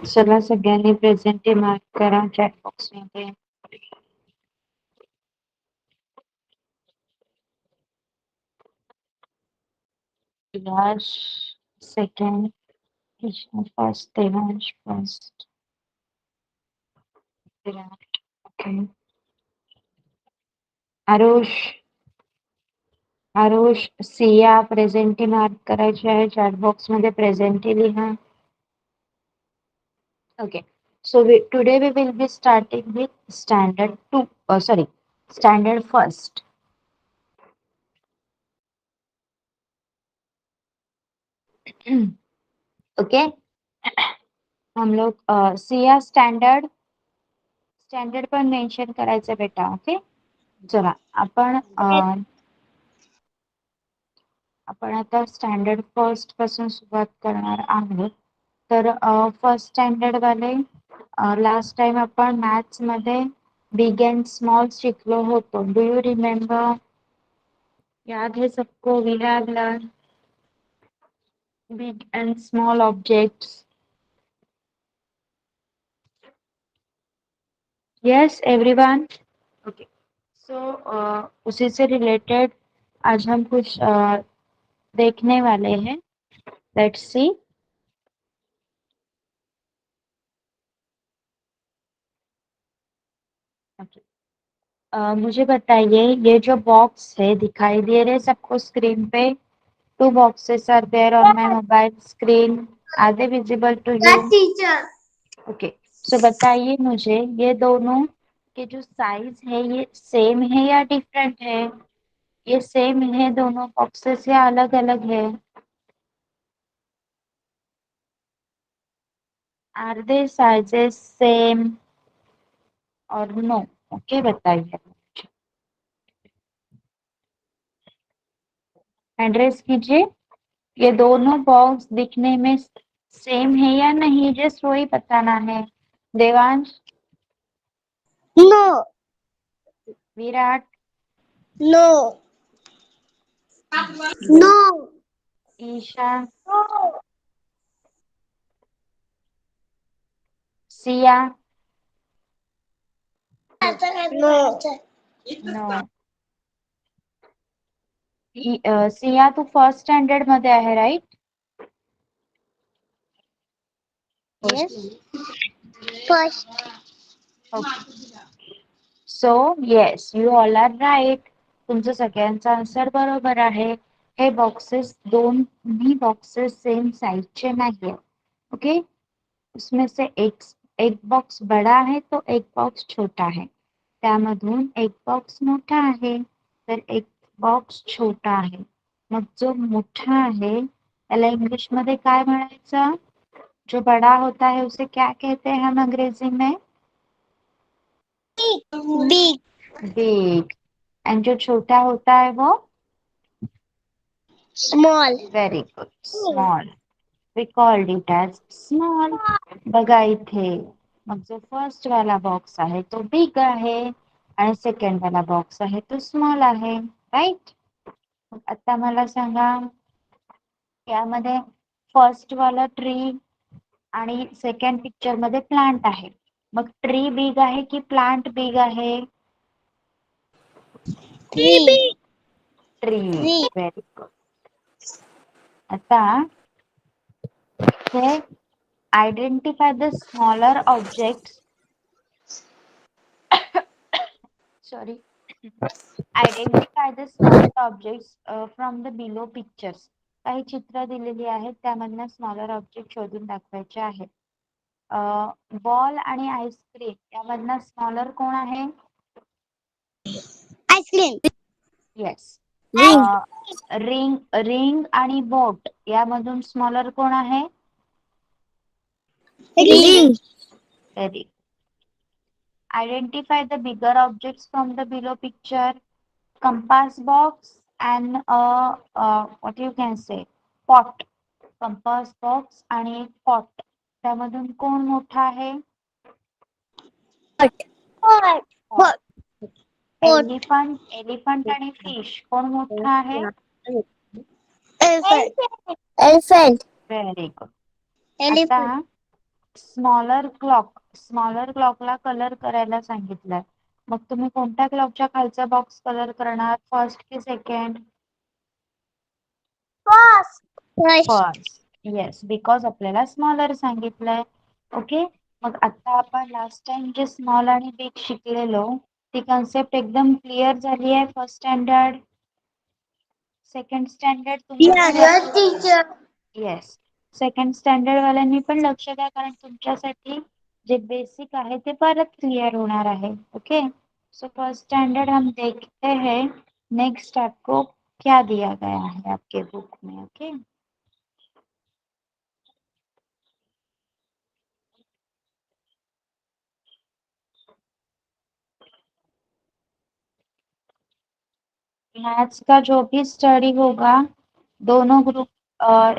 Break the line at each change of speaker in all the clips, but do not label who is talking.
चला सगळ्यांनी present mark करा चॅट बॉक्स मध्ये. Vilas second, Krishna first, Devansh first, Virat okay. Aarush Siya presenty mark करायची आहे चॅट बॉक्स मध्ये. प्रेझेंटी लिहा. Okay, so today we will be starting with standard 2, standard first. Okay, हम लोग सिया स्टँडर्ड पण मेन्शन करायचं बेटा. ओके, चला आपण आता स्टँडर्ड फर्स्ट पासून सुरुवात करणार आहोत. तर फर्स्ट स्टँडर्ड वाले लास्ट टाइम आपण मॅथ्स मध्ये बिग अँड स्मॉल शिकलो होतो. Do you remember? याद है सबको? We have learn big and small objects. Yes, everyone. Okay. So उसी से रिलेटेड आज हम कुछ देखने वाले हैं. Let's see. Okay. मुझे बताइए, ये जो बॉक्स है दिखाई दे रहे सबको स्क्रीन पे? Two boxes are there on my mobile screen. Are they visible to you? Okay, so बताइए मुझे, ये दोनों के जो साइज है ये सेम है या डिफरेंट है? ये सेम है दोनों बॉक्सेस या अलग अलग है? आर दे साइजेस सेम और नो? ओके, बताइए. एड्रेस कीजिए. ये दोनों बॉक्स दिखने में सेम है या नहीं, जस्ट वही बताना है. Devansh?
No.
Virat?
No. No.
Isha? Siya?
No.
No. Siya तू फर्स्ट स्टँडर्ड मध्ये आहे, right? Yes.
First.
Okay, so yes, you all are right. तुमचं सगळ्यांचा आन्सर बरोबर आहे. हे बॉक्सेस दोन्ही बॉक्सेस सेम साइजचे नाही. ओके, उसमें से एक बॉक्स बड़ा है तो एक बॉक्स छोटा है. त्यामधून एक बॉक्स मोठा आहे तर एक बॉक्स छोटा आहे. मग जो मोठा आहे त्याला इंग्लिश मध्ये काय म्हणायचं? जो बड़ा होता है उसे क्या कहते हैं हम अंग्रेजी में?
बिग.
बिग. एंड जो छोटा होता है वो?
Small.
Very good, small. We called it as small. बघा इथे, मग जो फर्स्ट वाला बॉक्स आहे तो बिग आहे आणि सेकंड वाला बॉक्स आहे तो स्मॉल आहे, राईट? आता मला सांगा, यामध्ये फर्स्ट वाला ट्री आणि सेकंड पिक्चर मध्ये प्लांट आहे. मग ट्री बिग आहे की प्लांट बिग आहे?
ट्री.
ट्री. Very good. आता हे identify the smaller objects. Sorry, identify the smaller objects from the below pictures. काही चित्र दिलेली आहेत, त्यामधनं स्मॉलर ऑब्जेक्ट शोधून दाखवायचे आहेत. बॉल आणि आईस्क्रीम यामधनं स्मॉलर कोण आहे?
आईस्क्रीम.
येस.
रिंग.
रिंग आणि बोट यामधून स्मॉलर कोण आहे?
Ring.
Very. Identify the bigger objects from the below picture. Compass box and what you can say pot. Compass box आणि एक पॉट, त्यामधून कोण मोठा आहे?
पोट.
एलिफंट आणि फिश कोण मोठा आहे?
एलिफंट. एलिफंट.
Very good. आता
एलिफंट.
स्मॉलर क्लॉकला कलर करायला सांगितलंय. मग तुम्ही कोणत्या क्लॉकच्या खालचा बॉक्स कलर करणार, फर्स्ट की second?
First. First.
First. Yes, because आपल्याला स्मॉलर सांगितलंय. ओके. मग आता आपण लास्ट टाइम जे स्मॉल आणि बिग शिकलेलो ती कन्सेप्ट एकदम क्लिअर झाली आहे फर्स्ट स्टँडर्ड, सेकंड स्टँडर्ड तुम्ही पण
Yes, teacher.
Yes, second standard वाल्यांनी पण लक्ष द्या, कारण तुमच्यासाठी जे बेसिक आहे ते परत क्लियर होणार आहे. ओके. सो फर्स्ट स्टैंडर्ड हम देखते हैं. नेक्स्ट आपको क्या दिया गया है आपके बुक में? ओके. मैथ्स का जो भी स्टडी होगा दोनों ग्रुप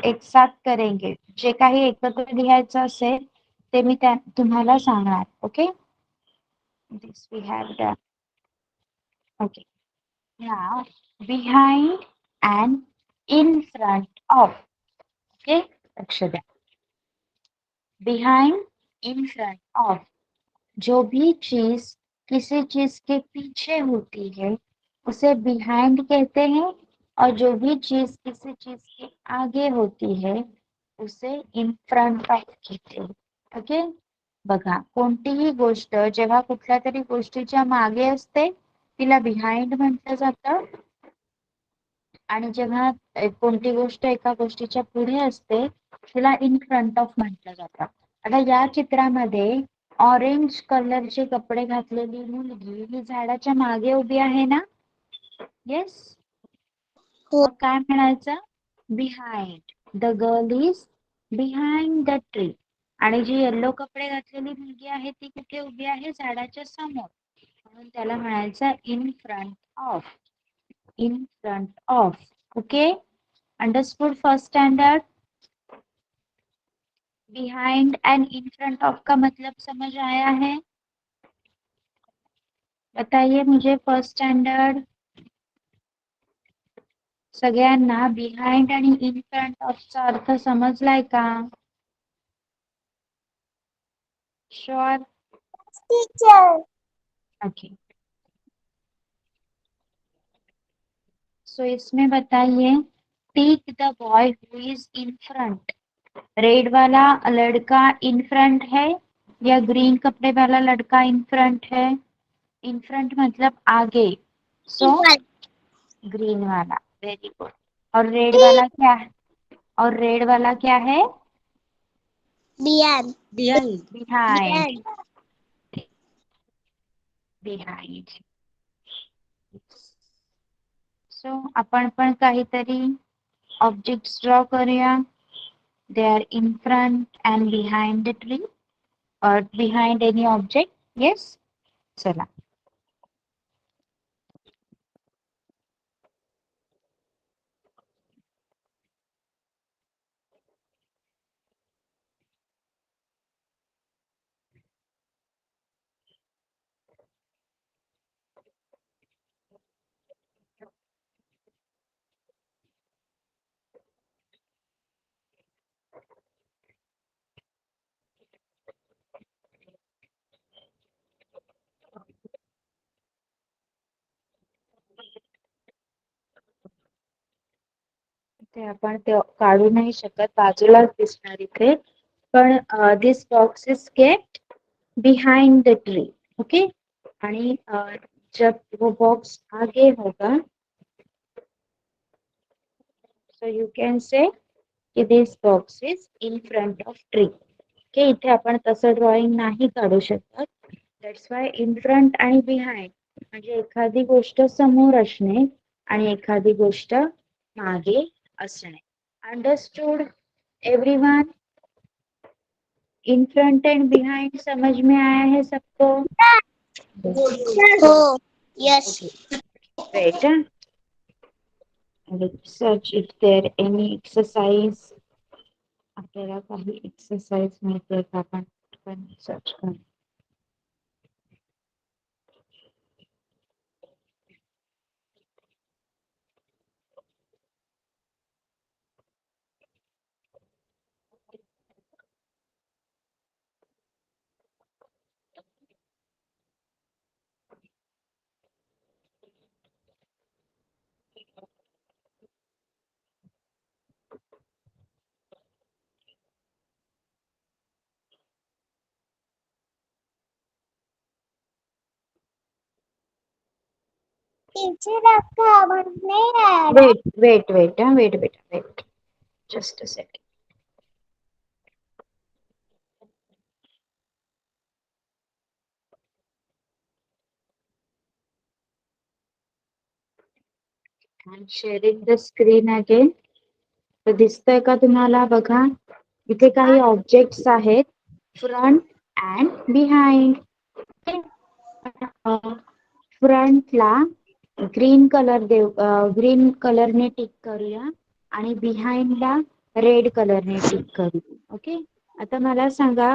एक साथ करेंगे. जे काही एकत्र लिहायचं असेल ते मी तुम्हाला सांगणार. Okay. This we have done. Okay. Now, behind and in front of. Okay, लक्ष द्या. Behind, in front of. जो भी चीज किसी चीज के पीछे होती है उसे behind कहते हैं, और जो भी चीज किसी चीज के आगे होती है उसे in front of कहते हैं. ओके. बघा, कोणतीही गोष्ट जेव्हा कुठल्या तरी गोष्टीच्या मागे असते तिला बिहाइंड म्हटलं जातं, आणि जेव्हा कोणती गोष्ट एका गोष्टीच्या पुढे असते तिला इन फ्रंट ऑफ म्हटलं जातं. आता या चित्रामध्ये ऑरेंज कलरचे कपडे घातलेली मुलगी ही झाडाच्या मागे उभी आहे ना? येस. मग काय म्हणायचं? Behind. The girl is behind the tree. आणि जी येल्लो कपडे घातलेली मुलगी आहे ती कुठे उभी आहे? झाडाच्या समोर. म्हणून त्याला म्हणायचं in front of. In front of. Okay. Understood first standard? Behind and in front of का मतलब समझ आया है? बताइए मुझे फर्स्ट स्टैंडर्ड सगळ्यांना बिहाइंड आणि इन फ्रंट ऑफचा अर्थ समजलाय का? श्योर?
Teacher.
ओके. सो इसमें बताइए, take the boy who is in front. Red वाला लड़का इन फ्रंट है या ग्रीन कपड़े वाला लड़का इन फ्रंट है? इन फ्रंट मतलब आगे. सो ग्रीन वाला. Very good. और रेड वाला क्या है? और रेड वाला क्या है?
Behind.
Behind.
Behind. Behind. So आपण पण काहीतरी ऑब्जेक्ट्स ड्रॉ करूया. They are in front and behind the tree और बिहाइंड एनी ऑब्जेक्ट. येस. चला. ते आपण ते काढू नाही शकत, बाजूलाच दिसणार इथे. पण this box is kept behind the tree. Okay. आणि जब वो बॉक्स आगे होगा सो यू कैन से की this box is in front of tree. Okay. इथे आपण तसं ड्रॉइंग नाही काढू शकत. दॅट्स वाय इन फ्रंट आणि बिहाइंड म्हणजे एखादी गोष्ट समोर असणे आणि एखादी गोष्ट मागे असणे. Understood everyone? In front and behind समझ में आया है सबको?
Oh, yes.
Great. Let's search if there any exercise. आपल्याला काही एक्सरसाइज मिळते का? आपण सर्च करू.
पीछे रखा बंद नहीं आ रहा।
वेट बेटा wait, just a second. I'm sharing the screen again. तर दिसतंय का तुम्हाला? बघा, इथे काही ऑब्जेक्ट्स आहेत, फ्रंट अँड बिहाइंड. फ्रंटला ग्रीन कलरने टिक करूया आणि बिहाइंडला रेड कलरने टिक करूया. ओके, आता मला सांगा,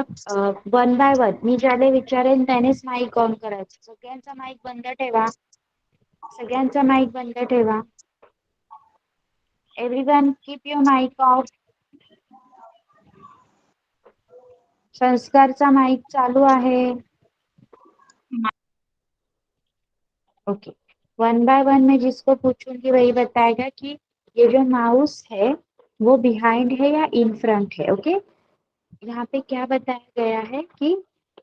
वन बाय वन मी ज्याला विचारेन त्यानेच माईक ऑन करायचं. सगळ्यांचा माईक बंद ठेवा. सगळ्यांचा माईक बंद ठेवा. Everyone keep your mic off. संस्कारचा माईक चालू आहे. ओके, वन बाय वन मैं जिसको पूछूंगी वही बताएगा कि ये जो माउस है वो बिहाइंड है या इन फ्रंट है. ओके, यहाँ पे क्या बताया गया है कि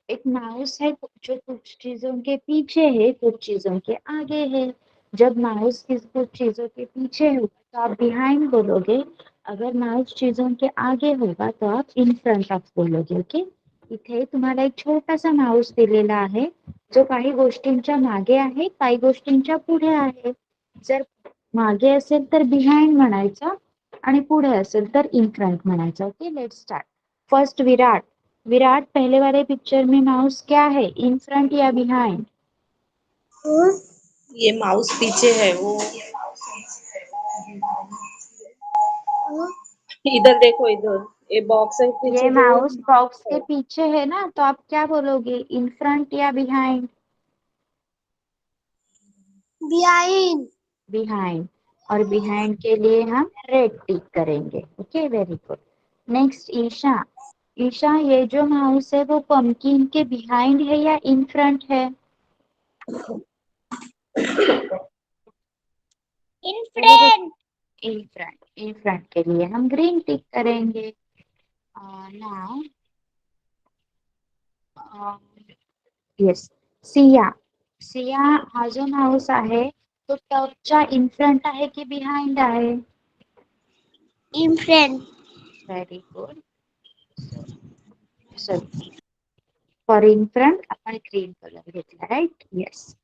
एक माउस है जो कुछ चीजों के पीछे है, कुछ चीजों के आगे है. जब माउस कुछ चीजों के पीछे होगा तो आप बिहाइंड बोलोगे. अगर माउस चीजों के आगे होगा तो आप इन फ्रंट ऑफ बोलोगे. ओके, इथे तुम्हाला एक छोटासा माउस दिलेला आहे जो काही गोष्टींच्या मागे आहे, काही गोष्टींच्या पुढे आहे. जर मागे असेल तर बिहाइंड म्हणायचं आणि पुढे असेल तर इन फ्रंट म्हणायचं. Okay, let's start. फर्स्ट विराट. विराट, पहले वाले पिक्चर में माउस क्या है, इन फ्रंट या बिहाइंड?
ये माउस पीछे है वो। इधर देखो, इधर ये बॉक्स है पीछे
ये
जो
माउस बॉक्स के
है।
पीछे है ना, तो आप क्या बोलोगे, इन फ्रंट या बिहाइंड?
बिहाइंड।
बिहाइंड. और बिहाइंड के लिए हम रेड टिक करेंगे. Okay, very good. Next Isha. Isha, ये जो माउस है वो पंपकिन के बिहाइंड है या इन फ्रंट है?
In front.
In front. In front के लिए हम ग्रीन टिक करेंगे. Now yes, Siya. सिया, हा जो माउस आहे तो टॉपच्या इन फ्रंट आहे की बिहाइंड आहे?
In front.
Very good. So for in front आपण ग्रीन कलर घेतला, राईट? येस.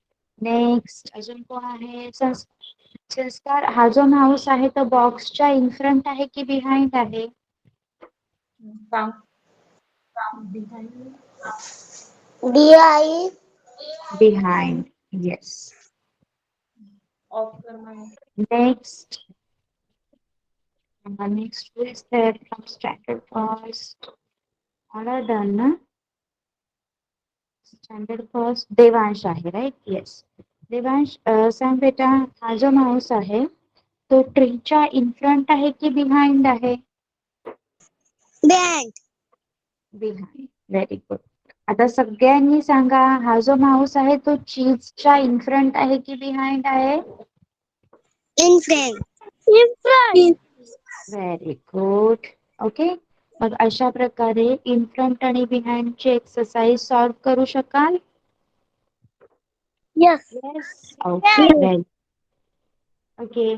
नेक्स्ट अजून कोण आहे? संस्कार, हा जो माउस आहे तो बॉक्सच्या इन फ्रंट आहे की बिहाइंड आहे?
बिहाइंड।
बिहाइंड. येस.
ऑफ करना है।
Next. Next who is there from standard first? All are done ना? स्टँडर्ड फर्स्ट देवांश आहे, राईट? येस. देवांश, सांग बेटा, हा जो माउस आहे तो ट्रीच्या इन फ्रंट आहे की बिहाइंड आहे?
बिहाइंड।
बिहाइंड. Very good. आता सगळ्यांनी सांगा, हा जो माउस आहे तो चीजच्या इन फ्रंट आहे की बिहाइंड आहे?
In front. In front.
Very good. Okay, मग अशा प्रकारे इन फ्रंट आणि बिहाइंड ची एक्सरसाइज सॉल्व करू शकाल?
यस।
येस. ओके, वेल. ओके,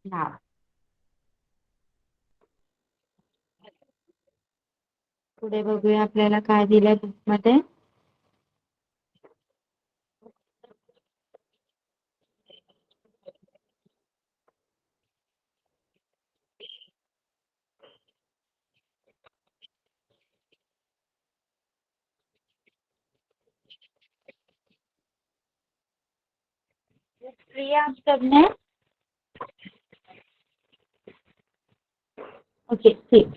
नाव पुढे बघूया आपल्याला काय दिलंय बुक मध्ये. प्रिया, आप सबने? ओके, ठीक.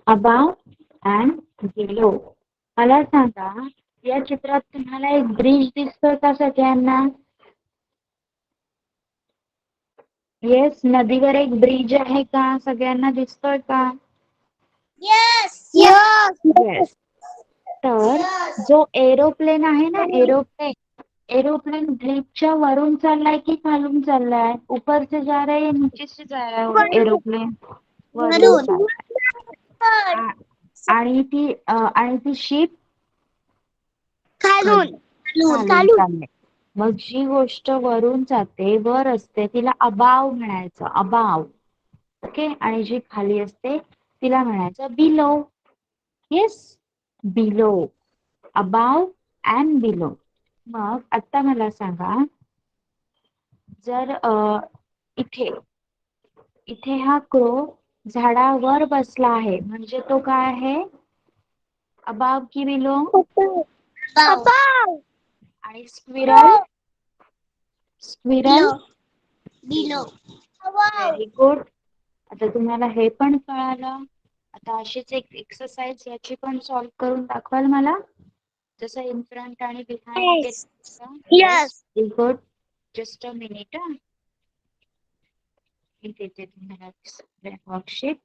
About and below. मला सांगा, या चित्रात तुम्हाला एक ब्रिज दिसतोय का सगळ्यांना? येस, नदीवर एक ब्रिज आहे का, सगळ्यांना दिसतोय का?
यस। यस।
येस. तर जो एरोप्लेन आहे ना, एरोप्लेन, एरोप्लेन ड्रिपच्या वरून चाललाय की खालून चाललाय? ऊपर से जा रहा है या नीचे से जा रहा है एरोप्लेन? वरून
वरून.
चाललाय. आणि ती शिप
खालून.
खालून चालले. मग जी गोष्ट वरून जाते, वर असते, तिला अबाव म्हणायचं. अबाव. ओके. आणि जी खाली असते तिला म्हणायचं below. Yes, below. Above and below. मग आता मला सांगा, जर इथे इथे हा क्रो झाडावर बसला आहे, म्हणजे तो काय आहे? अबाव की बिलो?
अबाव.
आणि squirrel? Squirrel?
Below.
Very good. आता तुम्हाला हे पण कळालं. आता अशीच एक एक्सरसाइज याची पण सॉल्व्ह करून दाखवाल मला, जसं इन फ्रंट आणि behind
Yes.
Yes, very good. Just a minute. मी देते तुम्हाला वर्कशीट.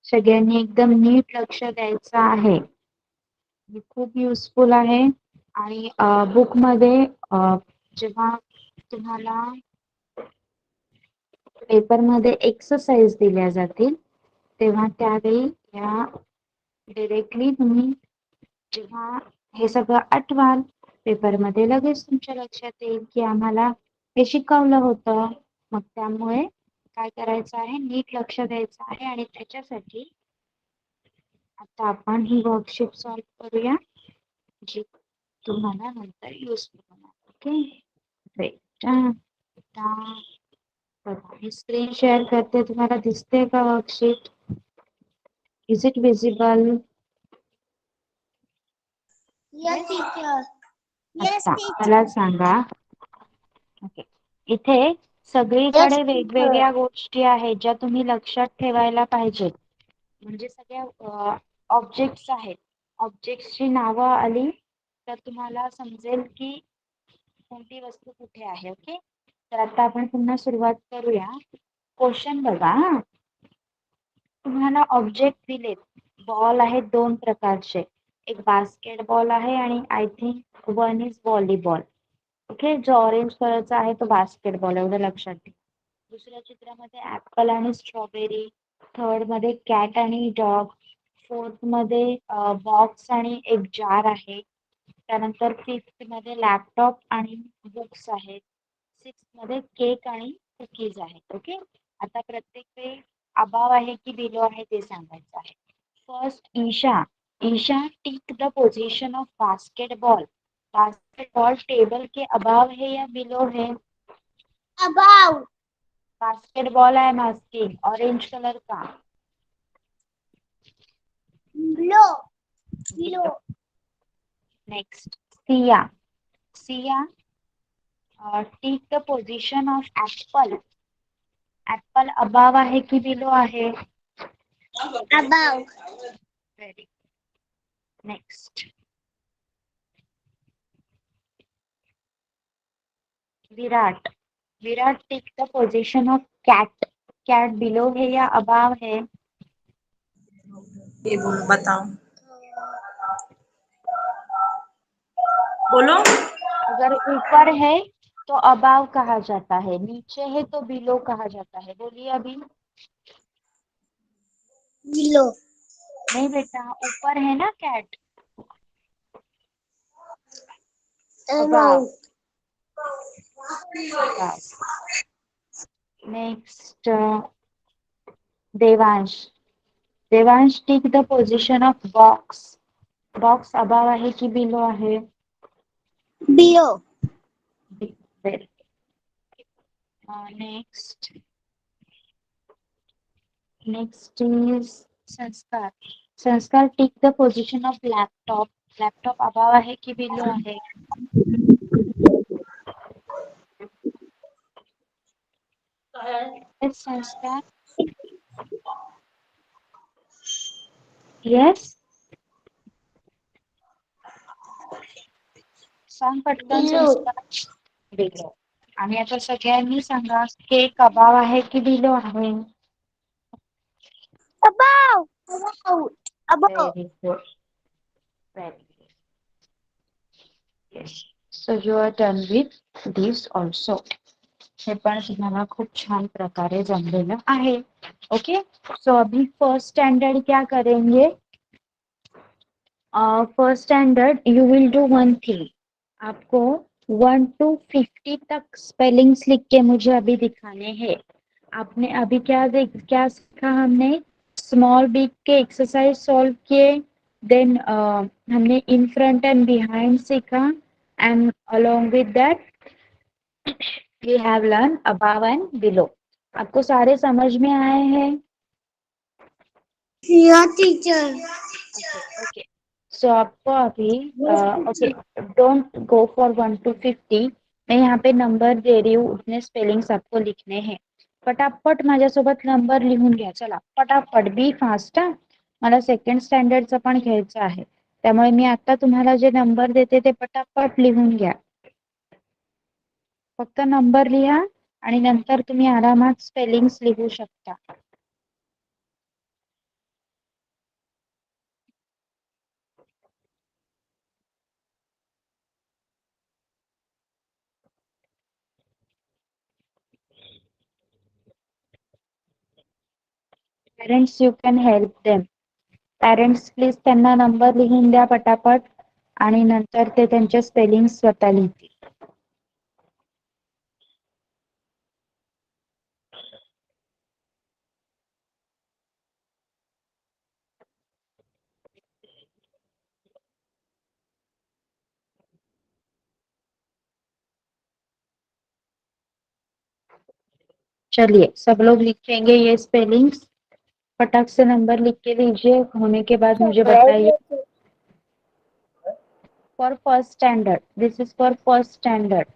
सगळ्यांनी एकदम नीट लक्ष द्यायचं आहे. हे खूप युजफुल आहे. आणि बुक मध्ये जेव्हा तुम्हाला पेपर मध्ये एक्सरसाइज दिल्या जातील, तेव्हा त्यावेळी या डिरेक्टली तुम्ही जेव्हा हे सगळं आठवाल, पेपर मध्ये लगेच तुमच्या लक्षात येईल की आम्हाला हे शिकवलं होतं. मग त्यामुळे काय करायचं आहे, नीट लक्ष द्यायचं आहे. आणि त्याच्यासाठी आता आपण ही वर्कशीट सॉल्व्ह करूया, जी तुम्हाला नंतर युजफुल होणार. ओके. मी स्क्रीन शेअर करते, तुम्हाला दिसते का worksheet? Is it visible?
Yes, teacher. Yes,
आता
teacher.
मला सांगा, ओके, इथे सगळीकडे वेगवेगळ्या गोष्टी आहेत ज्या तुम्ही लक्षात ठेवायला पाहिजेत. म्हणजे सगळ्या ऑब्जेक्ट्स आहेत. ऑब्जेक्ट्सची नावं आली तर तुम्हाला समजेल की कोणती वस्तू कुठे आहे. ओके. तर आता आपण पुन्हा सुरुवात करूया. क्वेश्चन बघा. तुम्हाला ऑब्जेक्ट दिलेत. बॉल आहेत दोन प्रकारचे, एक बास्केटबॉल आहे आणि I think one is volleyball. Okay. जो ऑरेंज कलरचा आहे तो बास्केटबॉल, एवढं लक्षात ठेवा. दुसऱ्या चित्रामध्ये ऍपल आणि स्ट्रॉबेरी, थर्ड मध्ये कॅट आणि डॉग, फोर्थ मध्ये बॉक्स आणि एक जार आहे, त्यानंतर फिफ्थ मध्ये लॅपटॉप आणि बुक्स आहेत, सिक्स्थ मध्ये केक आणि कुकीज आहेत. ओके. आता प्रत्येक वेळी अबाव आहे की बिलो आहे ते सांगायचं आहे. First, Isha. Isha tick the position of basketball. Basketball table के अबाव है या बिलो है?
Above.
बास्केटबॉल है मास्किंग ऑरेंज कलर का.
Below. Below.
Next, Siya. Siya tick the position of apple. Apple above आहे की बिलो आहे?
Above.
Very. Next, Virat. Virat tick the position of cat. Cat below है या अबाव है?
ये बोलो, बताओ, बोलो।
अगर ऊपर है तो अबाव कहा जाता है, नीचे है तो बिलो कहा जाता है. बोलिए अभी.
Below.
नहीं बेटा, ऊपर है ना cat, above. Above. Next, Devansh. Devansh tick the position of box. Box above आहे की बिलो आहे?
Below.
नेक्स्ट, नेक्स्ट इज संस्कार. संस्कार tick the position of laptop. Laptop above आहे की बिलो आहे? Yes, संस्कार. येस, सांग पटकन.
Below.
संस्कार बिलो. आणि आता सगळ्यांनी सांगा, केक अबाव आहे की बिलो आहे?
Above. About. About.
Very good. Very good. Yes. So you are done with this also. हे पण तुम्हाला खूप छान प्रकारे जमलेलं आहे. ओके. सो अभी फर्स्ट स्टैंडर्ड क्या करेंगे? First standard you will do one thing. आपको 1 to 50 तक स्पेलिंग्स लिख के मुझे अभी दिखाने हैं. आपने अभी क्या सीखा हमने? स्मॉल बिग के एक्सरसाइज सॉल्व किए. देन हमने इन फ्रंट एंड बिहाइंड सीखा. And along with that we have learn above and below. आपको सारे समझ में आए हैं?
Yeah, teacher.
ओके. सो आपको अभी okay, don't go for 1 to 50. मैं यहाँ पे नंबर दे रही हूँ, उतने स्पेलिंग्स आपको लिखने हैं. पटापट माझ्यासोबत नंबर लिहून घ्या. चला पटापट, बी फास्ट. मला सेकंड स्टँडर्डचं पण घ्यायचं आहे, त्यामुळे मी आता तुम्हाला जे नंबर देते ते पटापट लिहून घ्या. फक्त नंबर लिहा आणि नंतर तुम्ही आरामात स्पेलिंग्स लिहू शकता. Parents you can help them. Parents please त्यांना नंबर लिहून द्या पटापट आणि नंतर ते त्यांचे स्पेलिंग स्वतः लिहितील. चलिए सब लोग लिखेंगे ये स्पेलिंग्स. फटाक से नंबर लिख के लीजिए. होने के बाद मुझे बताइए. For first standard, this is for first standard.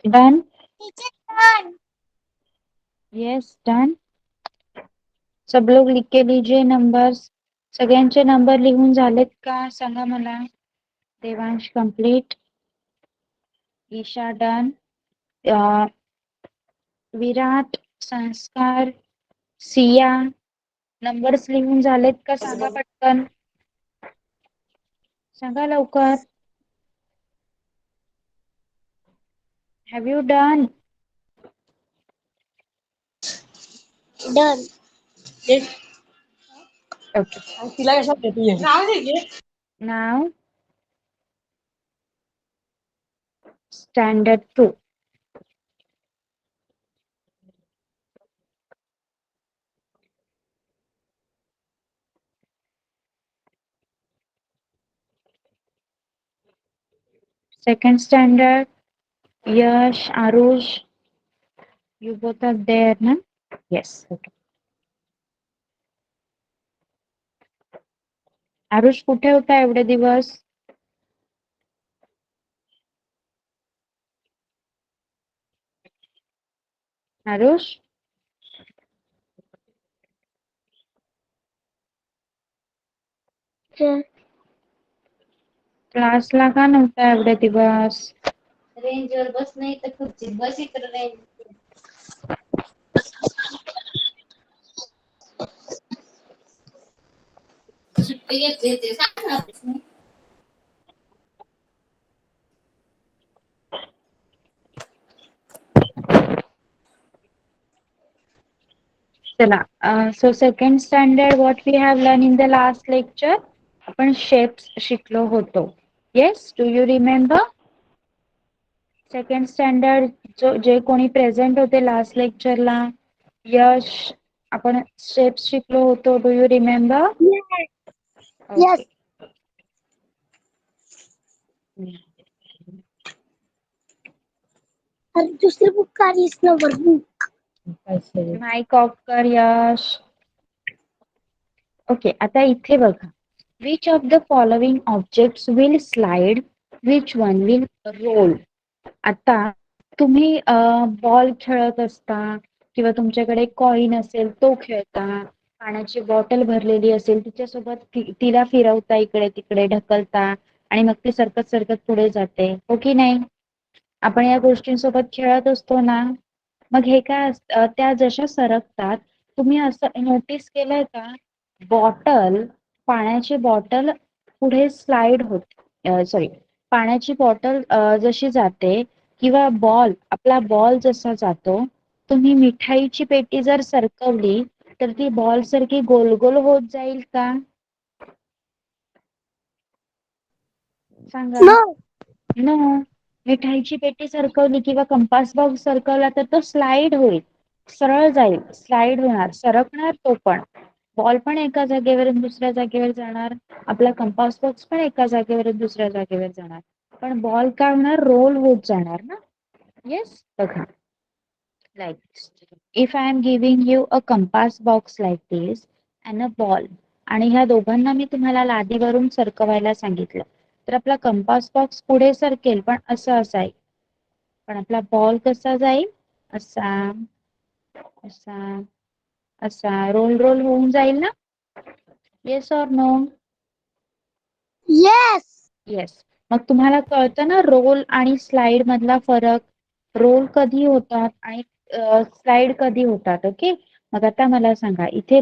Done.
Teacher, done.
Yes done. सब लोग लिख के लीजिए नंबर्स. सगळ्यांचे नंबर लिहून झालेत का सांगा मला. देवांश कंप्लीट. ईशा डन. विराट, संस्कार, सिया नंबर्स लिहून झालेत का सांगा पटकन. सांगा लवकर. Have you done?
Done.
Okay.
तिला कशात देते?
नाव standard 2. Second standard, Yash, Arush, you both are there, na? Yes. Okay. Aarush कुठे होता एवढे दिवस? आरुष क्लासला का नव्हता एवढे दिवस?
रेंजवर बस नाही तर खुर्चीत बस इकडे रेंज. सुट्टी घेतली ते सांगणारच नाही.
चला. So second standard, what we have learned in the last lecture, आपण shapes शिकलो होतो. Yes, do you remember? Second standard जे कोणी प्रेझेंट होते लास्ट लेक्चरला, यश, आपण शेप्स शिकलो होतो. Do you remember?
Yes. और दूसरी बुक का इस नंबर बुक.
माइक ऑफ कर यश. ओके. आता इथे बघा, Which of the following objects will slide? Which one will roll? आता तुम्ही बॉल खेळत असता किंवा तुमच्याकडे कॉइन असेल तो खेळता, पाण्याची बॉटल भरलेली असेल तिच्यासोबत तिला फिरवता, इकडे तिकडे ढकलता आणि मग ती सरकत सरकत पुढे जाते, हो की नाही? आपण या गोष्टींसोबत खेळत असतो ना. मग हे काय त्या जशा सरकतात, तुम्ही असं नोटीस केलंय का? बॉटल, पाण्याची बॉटल पुढे स्लाइड होते, सॉरी, पाण्याची बॉटल जशी जाते किंवा बॉल, आपला बॉल जसा जातो, तुम्ही मिठाईची पेटी जर सरकवली तर ती बॉल सारखी गोल गोल होत जाईल का? सांगा.
नो.
नो. मिठाईची पेटी सरकवली किंवा कंपास बॉक्स सरकवला तर तो स्लाइड होईल, सरळ जाईल, स्लाइड होणार, सरकणार तो पण. बॉल पण एका जागेवरून दुसऱ्या जागेवर जाणार, आपला कंपास बॉक्स पण एका जागेवरून दुसऱ्या जागेवर जाणार, पण बॉल काय होणार? रोल होत जाणार ना. येस, बघा. Like this. If I am giving you a compass box like this and a ball, आणि ह्या दोघांना मी तुम्हाला लादीवरून सरकवायला सांगितलं, तर आपला कंपास बॉक्स पुढे सरकेल पण असं असाय, पण आपला बॉल कसा जाईल? असा, असा, असा रोल रोल होऊन जाईल ना. Yes or no?
Yes.
Yes. मग तुम्हाला कळतं ना रोल आणि स्लाइड मधला फरक? रोल कधी होतात आणि स्लाइड कधी होतात? ओके. मग आता मला सांगा, इथे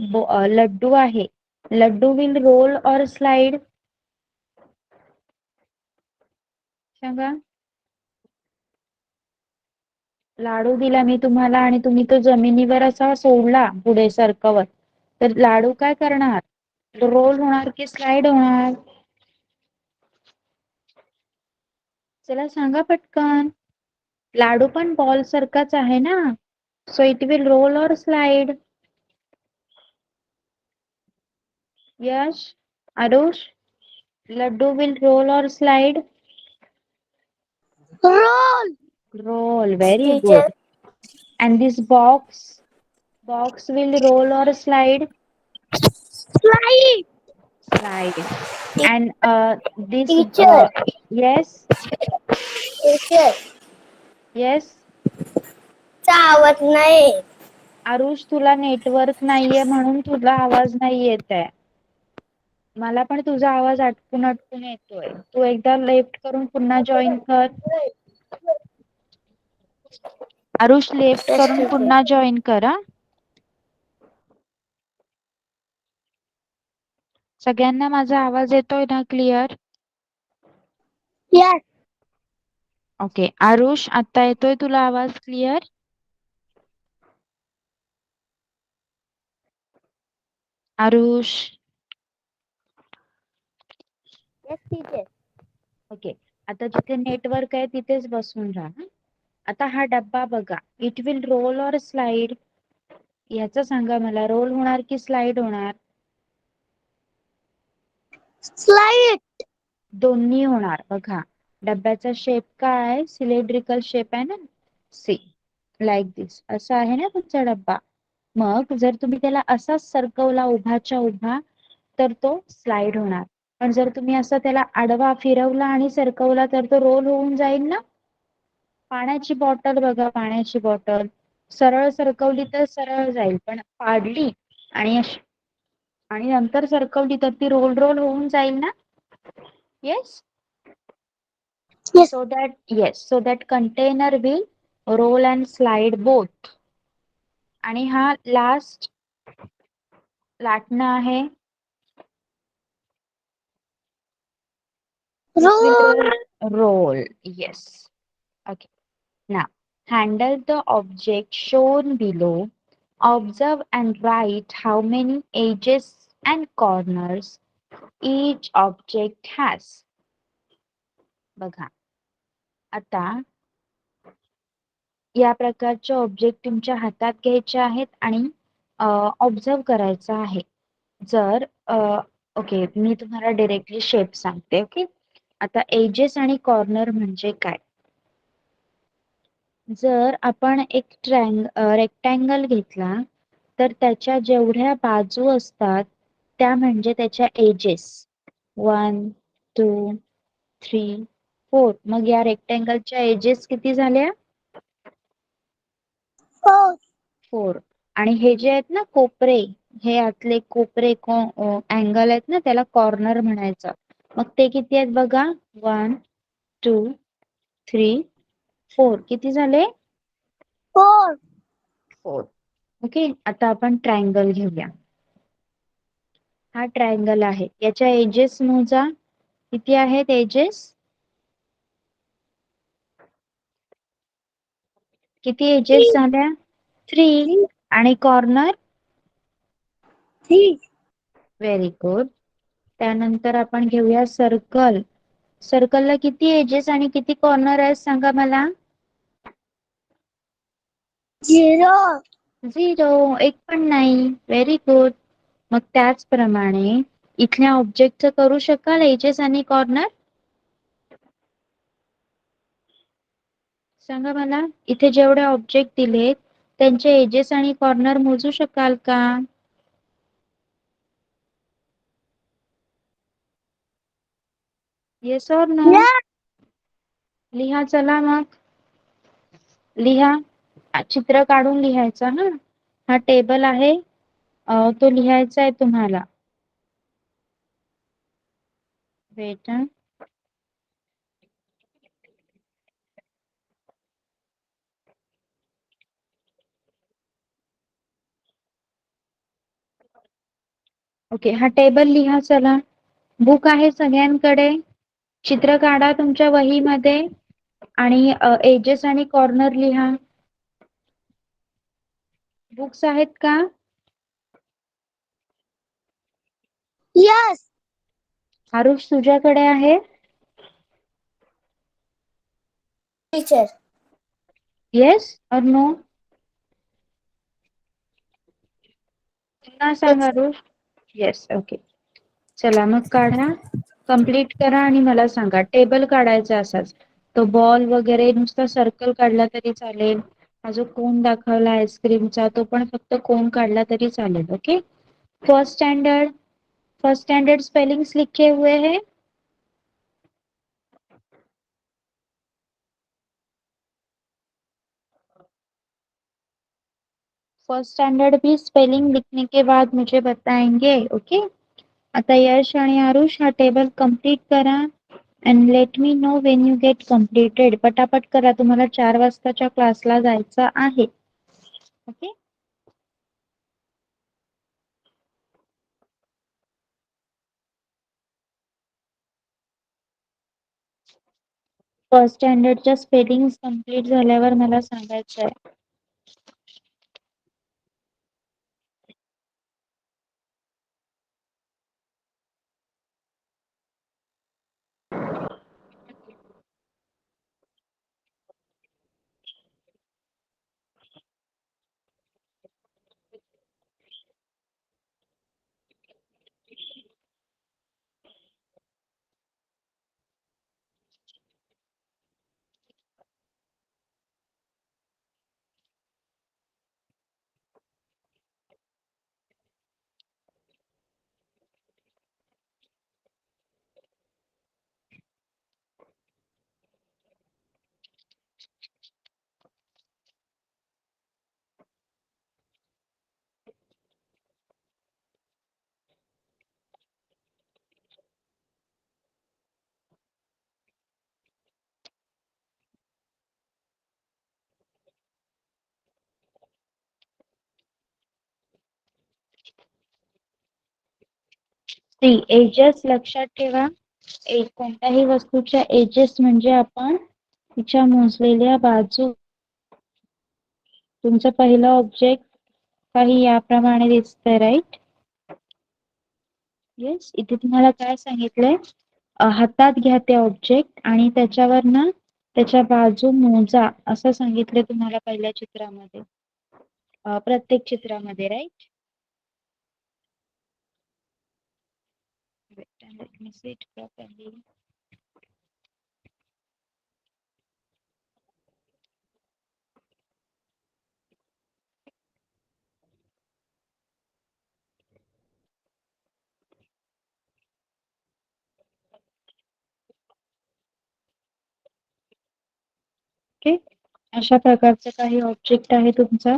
लड्डू आहे, लड्डू विल रोल और स्लाइड? सांगा. लाडू दिला मी तुम्हाला आणि तुम्ही तो जमिनीवर असा सोडला पुढे सरकवत, तर लाडू काय करणार? रोल होणार की स्लाइड होणार? चला सांगा पटकन. लाडू पण बॉल सारखाच आहे ना, सो इट विल रोल और slide? Yash, Aarush, laddoo will roll और slide?
Roll.
Roll, very
teacher.
good. And this box will roll or slide?
Slide.
Slide. And this
teacher.
yes,
teacher
yes.
चा आवाज नाही.
आरुष, तुला नेटवर्क नाहीये म्हणून तुला आवाज नाही येत आहे. मला पण तुझा आवाज अटकून अटकून येतोय. तू एकदा लेफ्ट करून पुन्हा जॉईन कर. आरुष, लेफ्ट
Yes,
करून
teacher.
पुन्हा जॉईन कर हा. सगळ्यांना माझा आवाज येतोय ना क्लिअर?
येस.
ओके. आरुष, आता येतोय तुला आवाज clear? Aarush.
Yes teacher.
Okay. आता जिथे नेटवर्क आहे तिथेच बसून राहा. आता हा डब्बा बघा, इट विल रोल और स्लाइड? याचं सांगा मला, रोल होणार की स्लाइड होणार?
स्लाइड.
दोन्ही होणार. बघा, डब्याचा शेप काय आहे? सिलेंड्रिकल शेप आहे ना. सी, लाईक दिस, असा आहे ना तुमचा डब्बा. मग जर तुम्ही त्याला असाच सरकवला उभाच्या उभा तर तो स्लाइड होणार, पण जर तुम्ही असं त्याला आडवा फिरवला आणि सरकवला तर तो रोल होऊन जाईल ना. पाण्याची बॉटल बघा, पाण्याची बॉटल सरळ सरकवली तर सरळ जाईल, पण पाडली आणि आणि नंतर सरकवली तर ती रोल रोल होऊन जाईल ना. Yes.
Yes.
So that container will roll and slide both. आणि हा लास्ट लाटणं आहे.
Role.
Roll. Yes. Okay. Now, handle the object shown below. Observe and write how many edges and corners each object has. बघा, आता या प्रकारचे object तुमच्या हातात घ्यायचे आहेत आणि ऑब्झर्व करायचं आहे. जर ओके, मी तुम्हाला डायरेक्टली शेप सांगते. ओके. आता एजेस आणि कॉर्नर म्हणजे काय? जर आपण एक रेक्टँगल घेतला तर त्याच्या जेवढ्या बाजू असतात त्या म्हणजे त्याच्या एजेस. 1 2 3 4. मग या रेक्टँगलच्या एजेस किती झाल्या?
4.
4. आणि हे जे आहेत ना कोपरे, हे आतले कोपरे अँगल आहेत ना, त्याला कॉर्नर म्हणायचं. मग ते किती आहेत बघा? 1 2 3 4. किती झाले?
4.
4. ओके. आता आपण ट्रायंगल घेऊया. हा ट्रायंगल आहे, याच्या एजेस मोजा. किती आहेत एजेस? किती एजेस झाल्या? 3. आणि कॉर्नर?
3.
Very good. त्यानंतर आपण घेऊया सर्कल. सर्कलला किती एजेस आणि किती कॉर्नर आहेत सांगा मला?
0.
0. एक पण नाही. Very good. मग त्याचप्रमाणे इथल्या ऑब्जेक्टचं करू शकाल एजेस आणि कॉर्नर? सांगा मला. इथे जेवढे ऑब्जेक्ट दिलेत त्यांचे एजेस आणि कॉर्नर मोजू शकाल का? Yes or no?
Yeah.
लिहा चला मग. लिहा. चित्र काढून लिहायचं हा. हा टेबल आहे, तो लिहायचा आहे तुम्हाला. वेट. ओके, हा टेबल लिहा चला. बुक आहे सगळ्यांकडे. चित्र काढा तुमच्या वहीमध्ये आणि एजेस आणि कॉर्नर लिहा. बुक्स आहेत का?
Yes.
आरुष तुझ्याकडे आहे?
Teacher.
येस और नो? पुन्हा सांग आरुष. येस. ओके. चला मग काढा, कम्प्लीट करा आणि मला सांगा. टेबल काढायचा असाच. तो बॉल वगैरे नुसता सर्कल काढला तरी चालेल. हा जो कोन दाखवला आईस्क्रीमचा तो पण फक्त कोन काढला तरी चालेल. ओके. फर्स्ट स्टैंडर्ड स्पेलिंग्स लिखे हुए हैं. फर्स्ट स्टैंडर्ड भी स्पेलिंग लिखने के बाद मुझे बताएंगे. ओके. आता यश आणि आरुष हा टेबल कंप्लीट करा and let me know when you get completed. पटापट करा, तुम्हाला 4 वाजताच्या क्लासला जायचं आहे. ओके. फर्स्ट स्टँडर्डच्या स्पेलिंग कंप्लीट झाल्यावर मला सांगायचं आहे. एजेस लक्षात ठेवा. कोणत्याही वस्तूच्या एजेस म्हणजे आपण तिच्या मोजलेल्या बाजू. तुमचं पहिलं ऑब्जेक्ट काही याप्रमाणे दिसतंय, राईट? येस. इथे तुम्हाला काय सांगितलंय? हातात घ्या ते ऑब्जेक्ट आणि त्याच्यावर ना त्याच्या बाजू मोजा असं सांगितलंय तुम्हाला पहिल्या चित्रामध्ये, प्रत्येक चित्रामध्ये, right? Let me see it properly. अशा प्रकारचं काही ऑब्जेक्ट आहे तुमचा,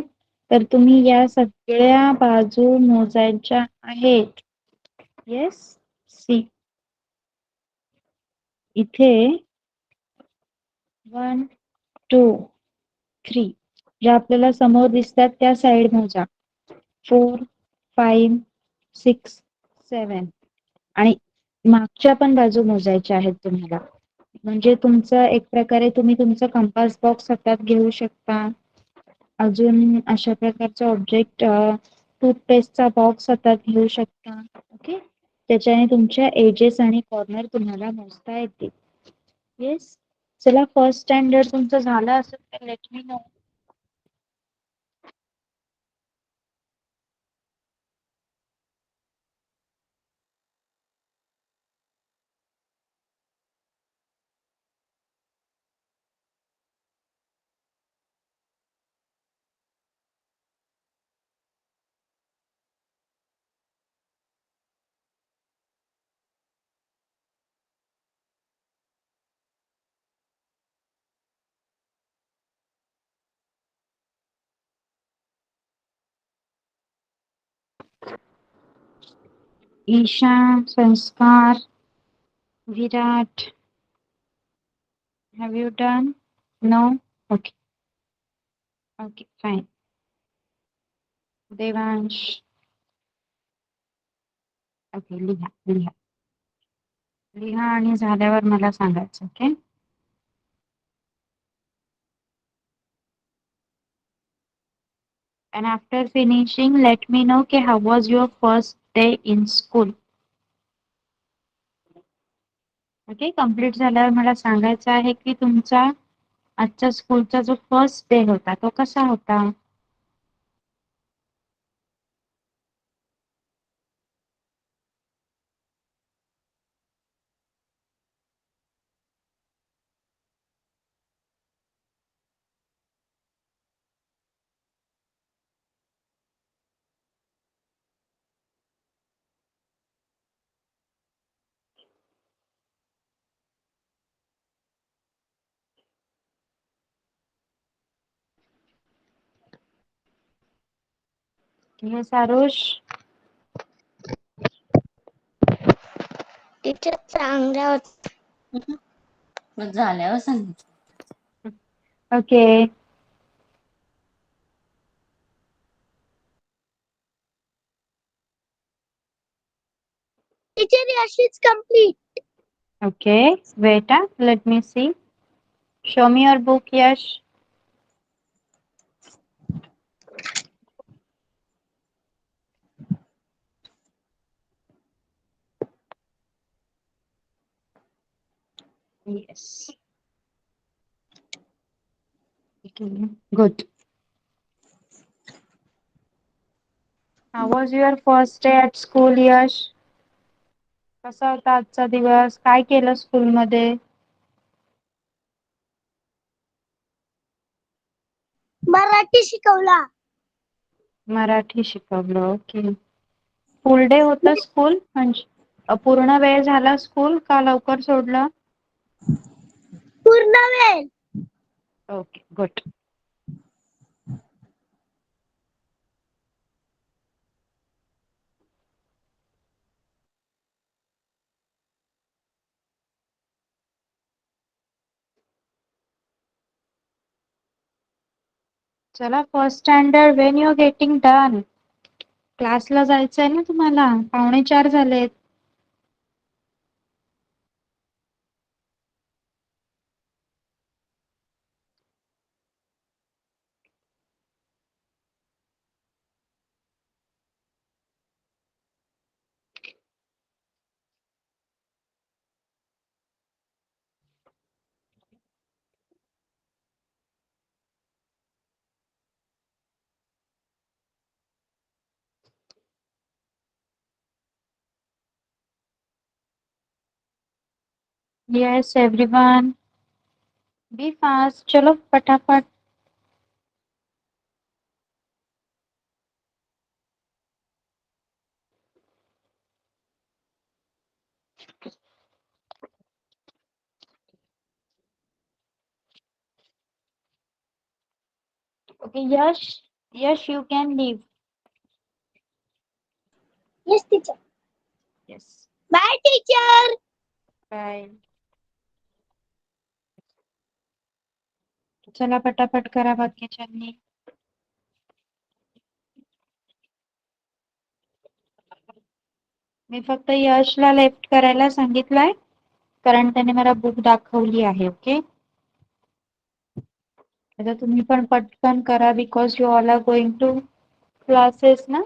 तर तुम्ही या सगळ्या बाजू मोजायच्या आहेत. येस, सी इथे 1 2 3 ज्या आपल्याला समोर दिसतात त्या साइड मोजा. 4 5 6 7 आणि मागच्या पण बाजू मोजायच्या आहेत तुम्हाला. म्हणजे तुमचं एक प्रकारे तुम्ही तुमचा कंपास बॉक्स हातात घेऊ शकता. अजून अशा प्रकारचा ऑब्जेक्ट टूथपेस्टचा बॉक्स हातात घेऊ शकता. ओके, त्याच्याने तुमच्या एजेस आणि कॉर्नर तुम्हाला मोजता येतील. येस, चला फर्स्ट स्टँडर्ड तुमचं झालं असेल तर let me no. Isha, Sanskar, Virat, have you done? No? Okay. Okay, fine. Devansh. Okay, लिहा लिहा लिहा आणि झाल्यावर मला सांगायचं. Okay. And after finishing, let me know कि how was your first day in school. Okay, complete झाल्यावर मला सांगायचं आहे की तुमचा आजच्या स्कूलचा जो फर्स्ट डे होता तो कसा होता. हे सारुष.
टीचर चांगल्या
मग झाल्यावर सांगितलं.
ओके.
टीचर अशीच complete.
Okay, wait, let me see. Show me your book, Yash. Yes. Okay, good. How was your first day at school, Yash? कसा होता आजचा दिवस, काय केलं स्कूलमध्ये?
मराठी शिकवला.
मराठी शिकवलं. ओके, फुल डे होतं स्कूल, म्हणजे पूर्ण वेळ झाला स्कूल का लवकर सोडलं?
पूर्ण वेळ.
Okay, good. चला first standard, when you getting done. क्लासला जायचंय ना तुम्हाला, 3:45 झालेत. Yes everyone, be fast. चलो फटाफट. Okay, Yash, you can leave.
Yes, teacher.
Yes.
Bye, teacher.
Bye. चला पटापट करा बाकीच्यांनी. मी फक्त यशला लेफ्ट करायला सांगितलंय कारण त्याने मला बुक दाखवली आहे. ओके, आता तुम्ही पण पटकन करा because you all are going to classes ना.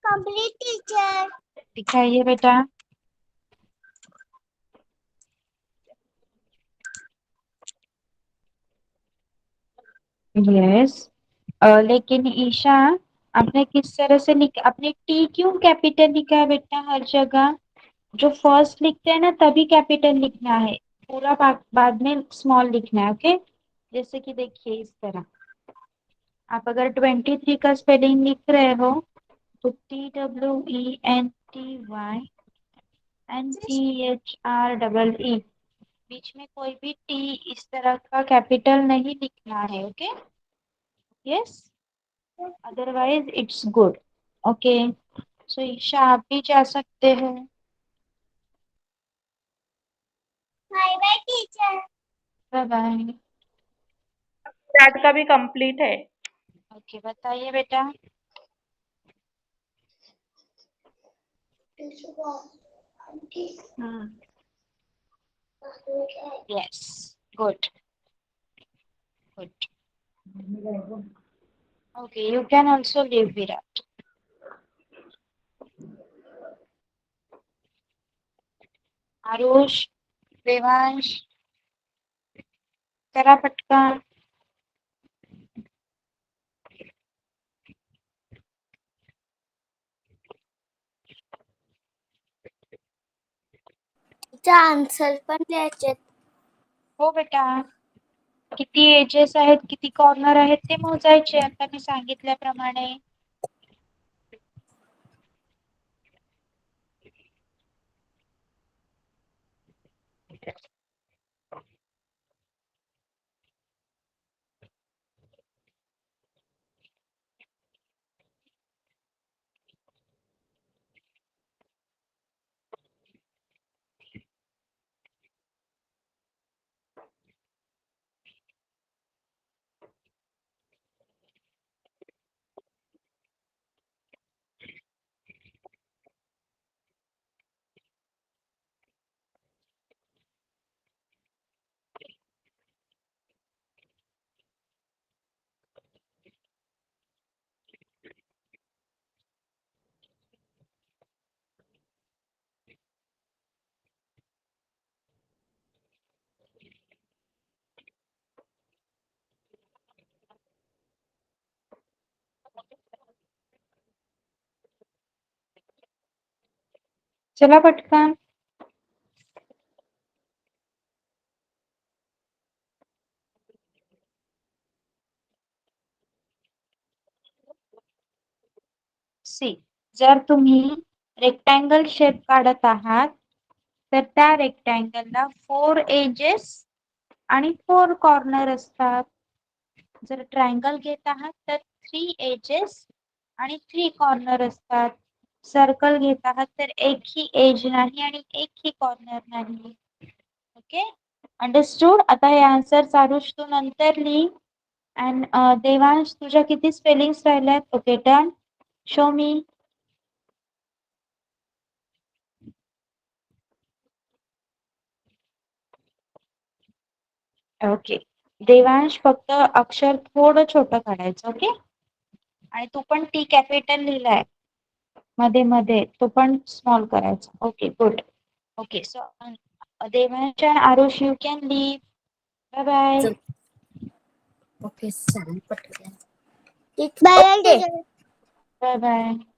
Complete, teacher.
दिखाइए बेटा. यस, लेकिन ईशा आपने किस तरह से आपने टी क्यों कैपिटल लिखा है बेटा हर जगह? जो फर्स्ट लिखते हैं ना तभी कैपिटल लिखना है, पूरा बाद में स्मॉल लिखना है. ओके, जैसे कि देखिए इस तरह आप अगर 23 का स्पेलिंग लिख रहे हो तो TWENTYNCHREE, बीच में कोई भी टी इस तरह का कैपिटल नहीं लिखना है. Okay, yes, otherwise it's good. Okay, so Isha आप भी जा सकते हैं.
Bye, bye, teacher.
Bye bye.
Chat का भी कंप्लीट है.
ओके, बताइए बेटा. Yes, good, good. Okay, you can also leave Virat. Aarush, Devansh, करा पटकन.
आन्सर पण द्यायचे.
हो बेटा, किती एजेस आहेत, किती कॉर्नर आहेत ते मोजायचे आता मी सांगितल्याप्रमाणे. चला पटकन. सी, जर तुम्ही रेक्टँगल शेप काढत आहात तर त्या रेक्टँगलला 4 एजेस आणि 4 कॉर्नर असतात. जर ट्रायंगल घेत आहात तर 3 एजेस आणि 3 कॉर्नर असतात. सर्कल घेत आहात तर एकही एज नाही आणि एकही कॉर्नर नाही. Okay, understood. आता हे आन्सर चारुष तू नंतर लिही. अँड देवांश तुझ्या किती स्पेलिंग्स राहिल्यात? Okay, done. शो मी. ओके, देवांश फक्त अक्षर थोडं छोटं काढायचं. ओके, आणि तू पण टी कॅपिटल लिहिलाय मध्ये मध्ये, तो पण स्मॉल करायचा. Okay, good. Okay, so Devansh and Aarush, you can leave. Bye bye.
Okay, चालेल पटकन.
Bye, bye, teacher.
Bye bye.